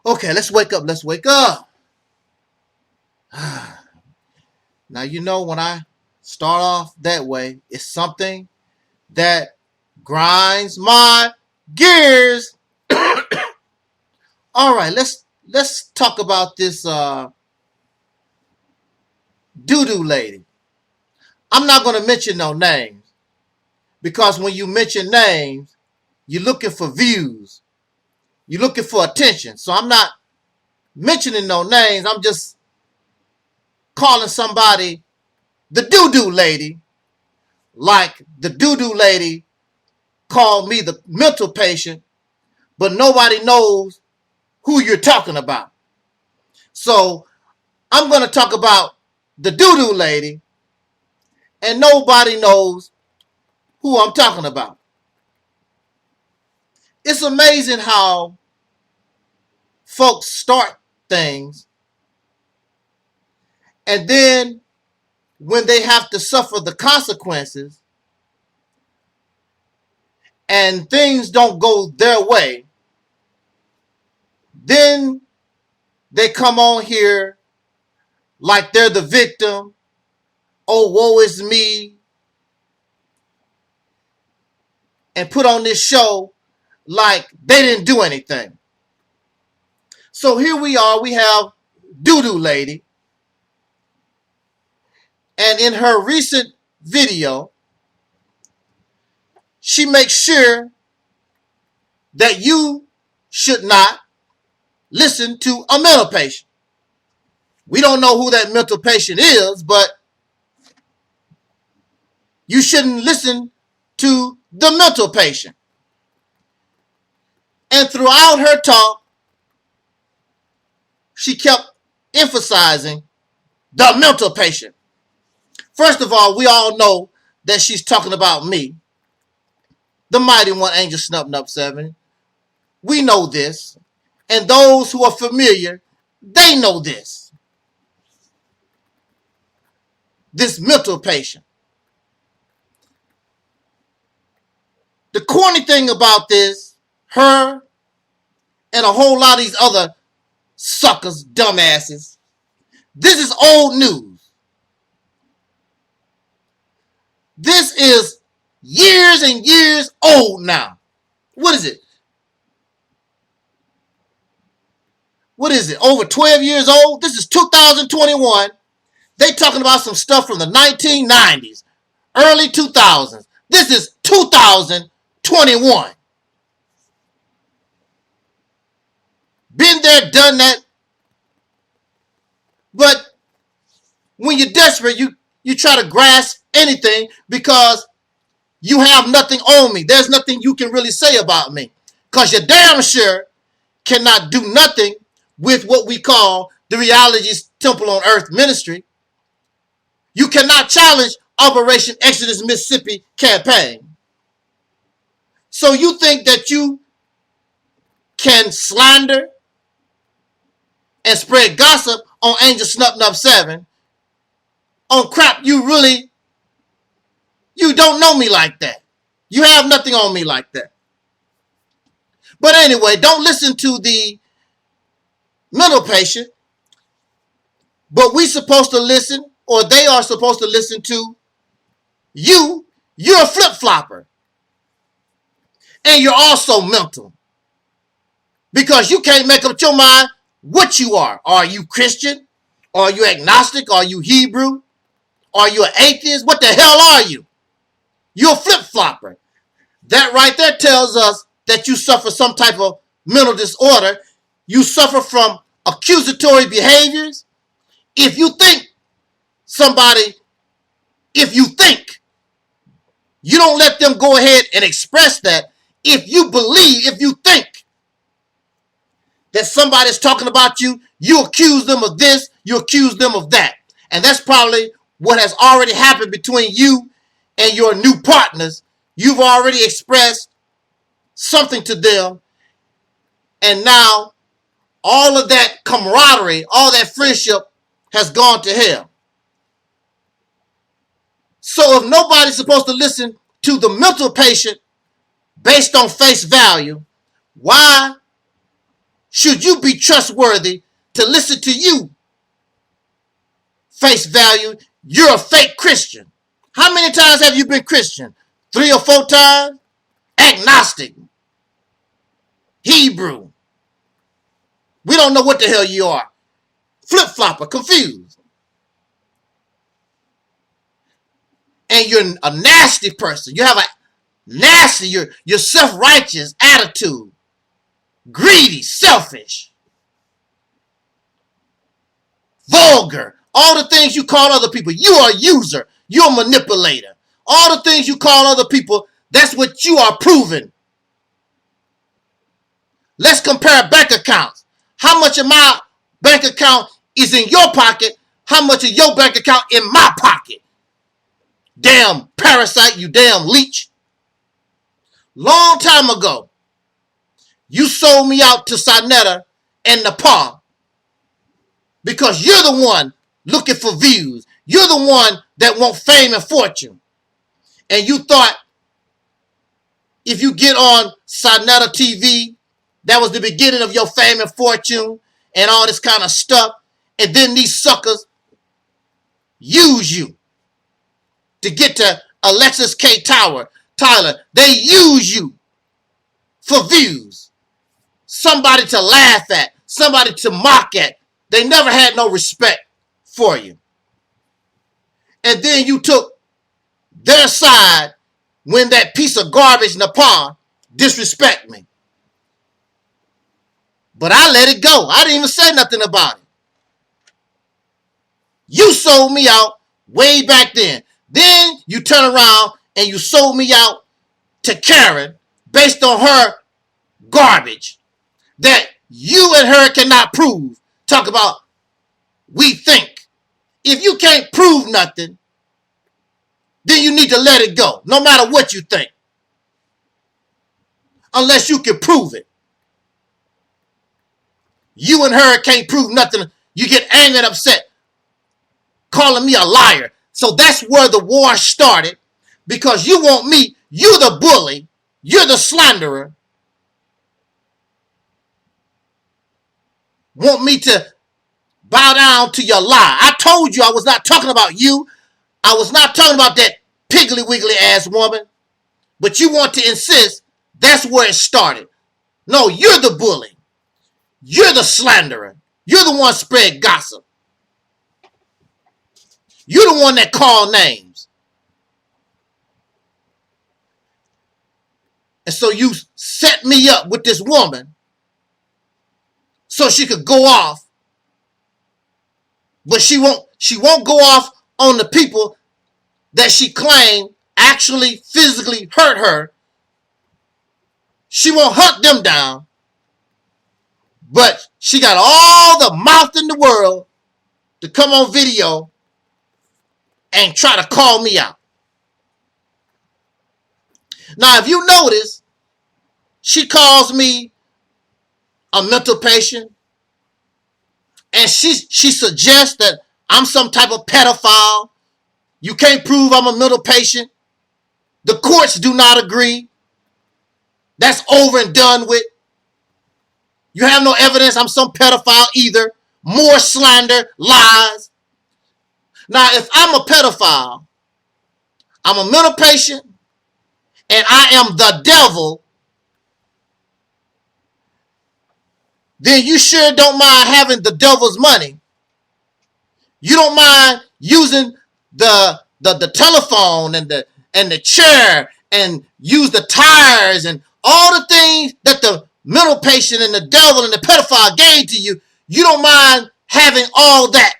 Okay, let's wake up. Let's wake up. Now, you know, when I start off that way, it's something that grinds my gears. All right, let's talk about this doo-doo lady. I'm not going to mention no names because when you mention names, you're looking for views. You're looking for attention. So I'm not mentioning no names. I'm just calling somebody the doo-doo lady, like the doo-doo lady called me the mental patient, but nobody knows who you're talking about. So I'm going to talk about the doo-doo lady, and nobody knows who I'm talking about. It's amazing how folks start things, and then when they have to suffer the consequences and things don't go their way, then they come on here like they're the victim. Oh, woe is me. And put on this show like they didn't do anything. So here we are. We have doo-doo lady. And in her recent video, she makes sure that you should not listen to a mental patient. We don't know who that mental patient is, but you shouldn't listen to the mental patient. And throughout her talk, she kept emphasizing the mental patient. First of all, we all know that she's talking about me, the mighty one, Angel Snup Nup 7. We know this. And those who are familiar, they know this. This mental patient. The corny thing about this, her and a whole lot of these other suckers, dumbasses, this is old news. This is years and years old now. What is it? What is it? Over 12 years old? This is 2021. They talking about some stuff from the 1990s, early 2000s. This is 2021. Been there, done that. But when you're desperate, you try to grasp anything because you have nothing on me. There's nothing you can really say about me. Because you're damn sure cannot do nothing with what we call the Reality's Temple on Earth ministry. You cannot challenge Operation Exodus Mississippi campaign. So you think that you can slander and spread gossip on Angel Snup Nup 7 on crap you don't know me like that. You have nothing on me like that. But anyway, don't listen to the mental patient, but we supposed to listen, or they are supposed to listen to you. You're a flip-flopper. And you're also mental. Because you can't make up your mind what you are. Are you Christian? Are you agnostic? Are you Hebrew? Are you an atheist? What the hell are you? You're a flip-flopper. That right there tells us that you suffer some type of mental disorder. You suffer from accusatory behaviors. If you think, you don't let them go ahead and express that. If you think that somebody's talking about you, you accuse them of this, you accuse them of that. And that's probably what has already happened between you and your new partners. You've already expressed something to them, and now all of that camaraderie, all that friendship has gone to hell. So if nobody's supposed to listen to the mental patient based on face value, why should you be trustworthy to listen to you? Face value, you're a fake Christian. How many times have you been Christian? 3 or 4 times? Agnostic. Hebrew. We don't know what the hell you are. Flip-flopper, confused. And you're a nasty person. You have a nasty, you're self-righteous attitude. Greedy, selfish. Vulgar. All the things you call other people. You are a user. You're a manipulator. All the things you call other people, that's what you are proving. Let's compare bank accounts. How much of my bank account is in your pocket? How much of your bank account in my pocket? Damn parasite, you damn leech. Long time ago, you sold me out to Sinetta and Nepal because you're the one looking for views. You're the one that want fame and fortune. And you thought if you get on Sinetta TV, that was the beginning of your fame and fortune and all this kind of stuff. And then these suckers use you to get to Alexis K. Tyler. They use you for views. Somebody to laugh at. Somebody to mock at. They never had no respect for you. And then you took their side when that piece of garbage Nepal disrespect me. But I let it go. I didn't even say nothing about it. You sold me out way back then. Then you turn around and you sold me out to Karen based on her garbage that you and her cannot prove. Talk about we think. If you can't prove nothing, then you need to let it go, no matter what you think. Unless you can prove it. You and her can't prove nothing. You get angry and upset, calling me a liar. So that's where the war started, because you want me, you're the bully, you're the slanderer, want me to bow down to your lie. I told you I was not talking about you. I was not talking about that piggly wiggly ass woman. But you want to insist that's where it started. No, you're the bully. You're the slanderer. You're the one spread gossip. You're the one that called names. And so you set me up with this woman so she could go off. But she won't go off on the people that she claimed actually physically hurt her. She won't hunt them down. But she got all the mouth in the world to come on video and try to call me out. Now, if you notice, she calls me a mental patient, and she suggests that I'm some type of pedophile. You can't prove I'm a mental patient. The courts do not agree. That's over and done with. You have no evidence I'm some pedophile either. More slander, lies. Now, if I'm a pedophile, I'm a mental patient, and I am the devil, then you sure don't mind having the devil's money. You don't mind using the telephone and the chair and use the tires and all the things that the mental patient and the devil and the pedophile gave to you. You don't mind having all that.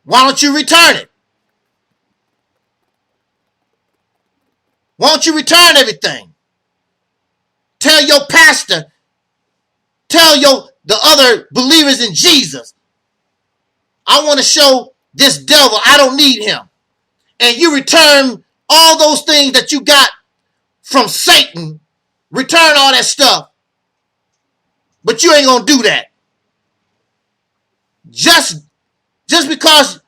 Why don't you return it? Why don't you return everything? Tell your pastor, tell the other believers in Jesus, I want to show this devil I don't need him. And you return all those things that you got from Satan. Return all that stuff. But you ain't going to do that. Just because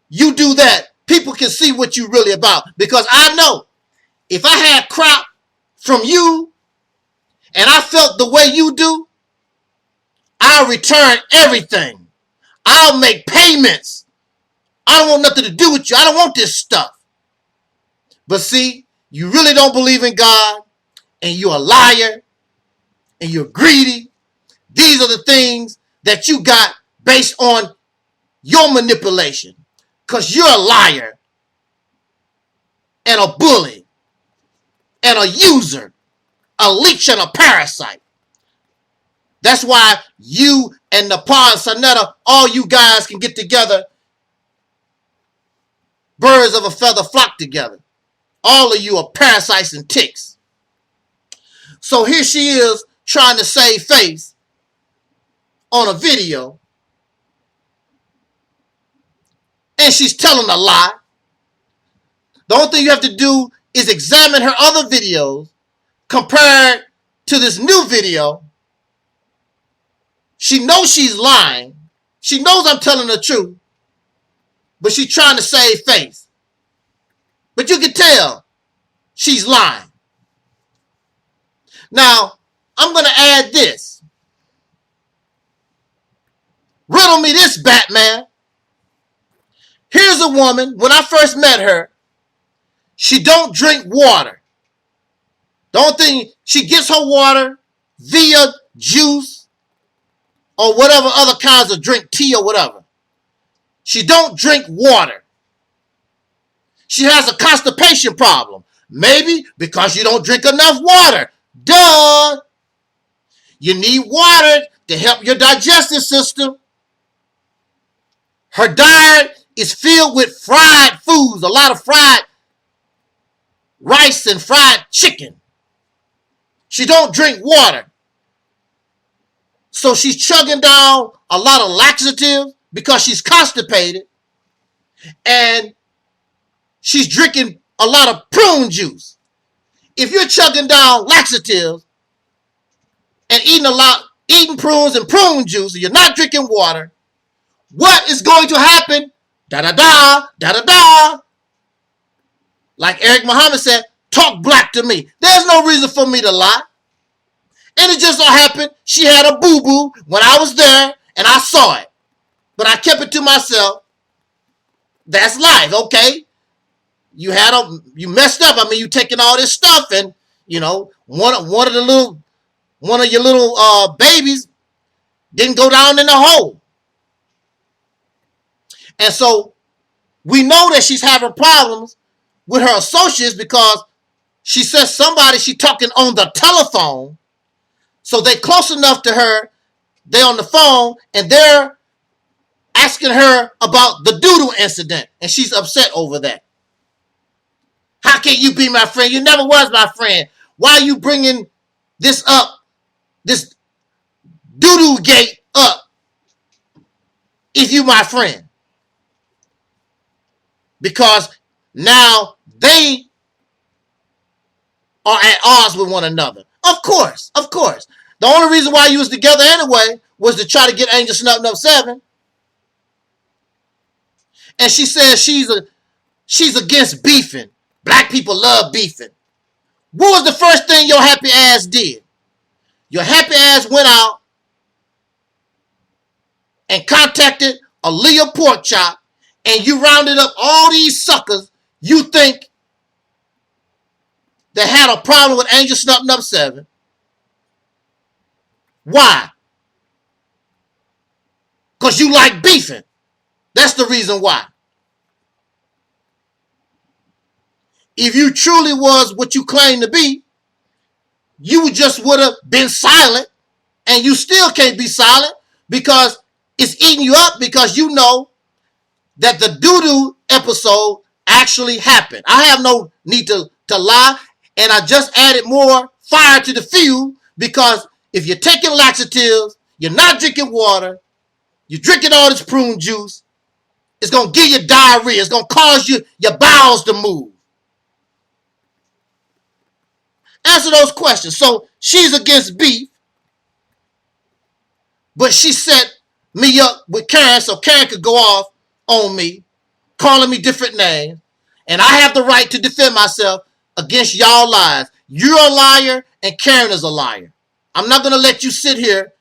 you do that, people can see what you really about. Because I know if I had crap from you and I felt the way you do, I'll return everything. I'll make payments. I don't want nothing to do with you. I don't want this stuff. But see, you really don't believe in God, and you're a liar, and you're greedy. These are the things that you got based on your manipulation. Because you're a liar, and a bully, and a user, a leech, and a parasite. That's why you and Nepal and Sanetta, all you guys can get together. Birds of a feather flock together. All of you are parasites and ticks. So here she is trying to save face on a video. And she's telling a lie. The only thing you have to do is examine her other videos compared to this new video. She knows she's lying. She knows I'm telling the truth. But she's trying to save face. But you can tell she's lying. Now, I'm going to add this. Riddle me this, Batman. Here's a woman, when I first met her, she don't drink water. The only thing, she gets her water via juice or whatever other kinds of drink, tea or whatever. She don't drink water. She has a constipation problem. Maybe because you don't drink enough water. Duh! You need water to help your digestive system. Her diet is filled with fried foods, a lot of fried rice and fried chicken. She don't drink water. So she's chugging down a lot of laxatives because she's constipated. And she's drinking a lot of prune juice. If you're chugging down laxatives and eating prunes and prune juice, and you're not drinking water, what is going to happen? Da-da-da, da-da-da. Like Eric Muhammad said, talk black to me. There's no reason for me to lie. And it just so happened she had a boo-boo when I was there and I saw it. But I kept it to myself. That's life, okay? You messed up. I mean, you taking all this stuff and, you know, one of your little babies didn't go down in the hole. And so we know that she's having problems with her associates because she says she talking on the telephone. So they close enough to her, they're on the phone, and they're asking her about the doodle incident. And she's upset over that. How can you be my friend? You never was my friend. Why are you bringing this up, this doodle gate up, if you my friend? Because now they are at odds with one another. Of course. The only reason why you was together anyway was to try to get Angel Snub 7. And she says she's against beefing. Black people love beefing. What was the first thing your happy ass did? Your happy ass went out and contacted Aleeyah Porkchop, and you rounded up all these suckers you think that had a problem with Angel Snub 7. Why? Because you like beefing. That's the reason why. If you truly was what you claim to be, you just would have been silent, and you still can't be silent because it's eating you up because you know that the doo-doo episode actually happened. I have no need to lie, and I just added more fire to the fuel because if you're taking laxatives, you're not drinking water, you're drinking all this prune juice, it's going to give you diarrhea. It's going to cause your bowels to move. Answer those questions. So she's against beef, but she set me up with Karen so Karen could go off on me, calling me different names, and I have the right to defend myself against y'all lies. You're a liar, and Karen is a liar. I'm not going to let you sit here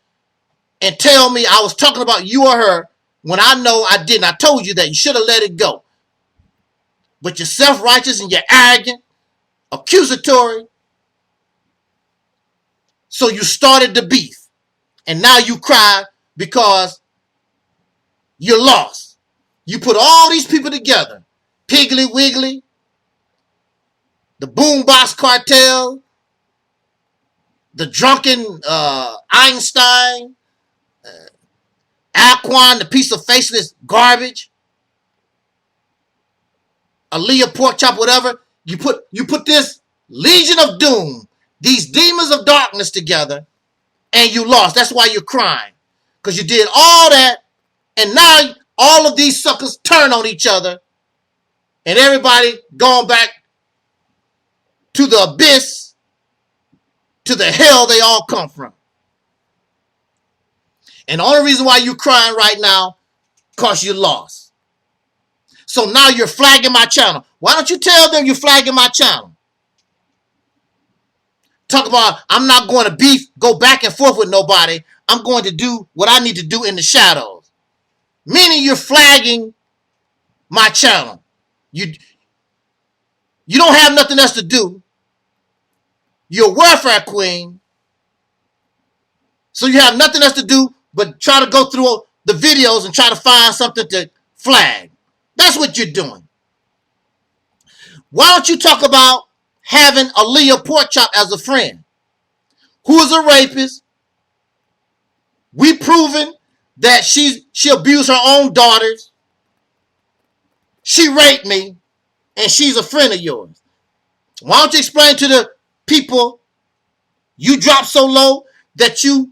and tell me I was talking about you or her when I know I didn't. I told you that. You should have let it go. But you're self-righteous and you're arrogant, accusatory. So you started the beef. And now you cry because you're lost. You put all these people together. Piggly Wiggly, the Boombox Cartel, the drunken Einstein, Alquan, the piece of faceless garbage, Aleeyah pork chop, whatever. You put this legion of doom, these demons of darkness together, and you lost. That's why you're crying. Because you did all that, and now all of these suckers turn on each other, and everybody going back to the abyss, to the hell they all come from. And the only reason why you're crying right now, because you lost. So now you're flagging my channel. Why don't you tell them you're flagging my channel? Talk about, I'm not going to beef, go back and forth with nobody. I'm going to do what I need to do in the shadows. Meaning you're flagging my channel. You don't have nothing else to do. You're a welfare queen. So you have nothing else to do but try to go through the videos and try to find something to flag. That's what you're doing. Why don't you talk about having Aleeyah Porkchop as a friend? Who is a rapist? We proven that she abused her own daughters. She raped me, and she's a friend of yours. Why don't you explain to the people you dropped so low that you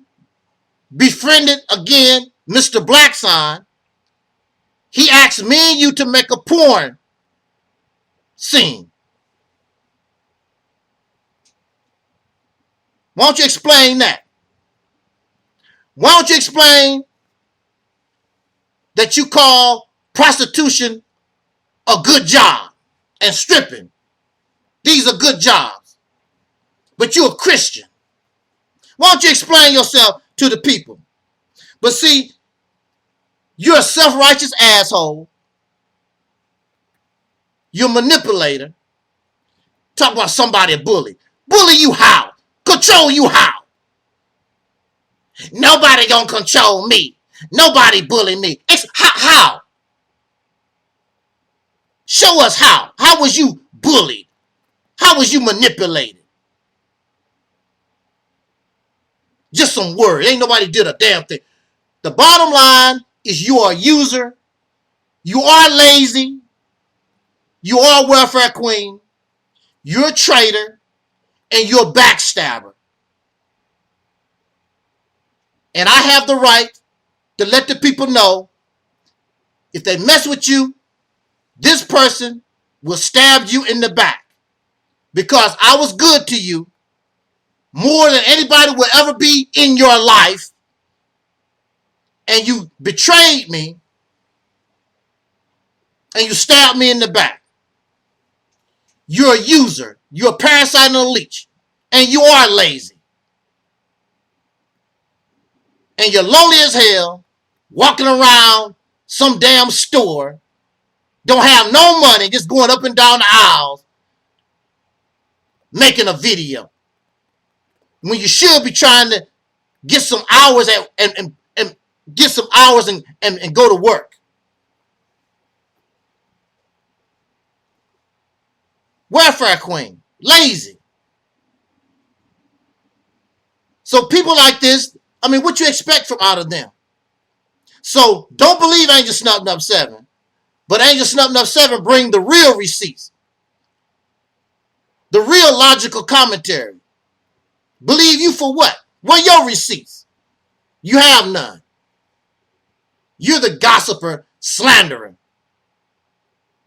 befriended again Mr. Blackson? He asked me and you to make a porn scene. Why don't you explain that? Why don't you explain that you call prostitution a good job and stripping? These are good jobs. But you're a Christian. Why don't you explain yourself to the people? But see, you're a self-righteous asshole. You're a manipulator. Talk about somebody a bully. Bully you how? Control you how? Nobody gonna control me. Nobody bully me. It's how? Show us how. How was you bullied? How was you manipulated? Just some words. Ain't nobody did a damn thing. The bottom line is you are a user. You are lazy. You are a welfare queen. You're a traitor. And you're a backstabber. And I have the right to let the people know if they mess with you, this person will stab you in the back. Because I was good to you more than anybody will ever be in your life. And you betrayed me. And you stabbed me in the back. You're a user. You're a parasite and a leech. And you are lazy. And you're lonely as hell, walking around some damn store, don't have no money, just going up and down the aisles, making a video. When you should be trying to get some hours and get some hours and go to work. Welfare queen, lazy. So people like this, I mean, what you expect from out of them? So don't believe Angel Snubbed Up 7. But Angel Snubbed Up 7 bring the real receipts. The real logical commentary. Believe you for what? Where are your receipts? You have none. You're the gossiper, slanderer.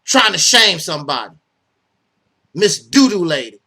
Trying to shame somebody. Miss Doodoo Lady.